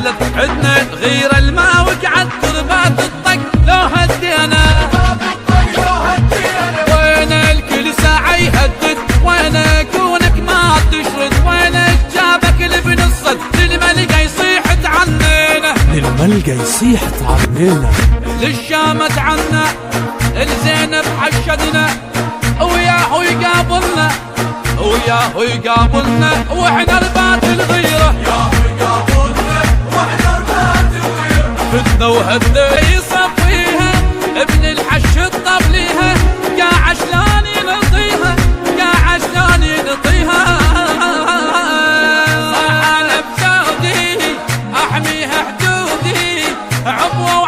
ثالث عدنا الغيرة الما وقعت تربات الطق لو هدينا. وين الكل ساعة يهدد، وين كونك ما تشرد، وينك جابك اللي بنصد للملقى يصيح تعنينا، للملقى يصيح تعنينا، للشام تعنا الزينب حشدنا وياه يقابلنا وياه يقابلنا واحنا ربات الغيرة، فتنة وهدة يصفيها ابن الحش الطبليها، قاع شلون ينطيها قاع شلون ينطيها. صح انا بزودي احميها حدودي عبوة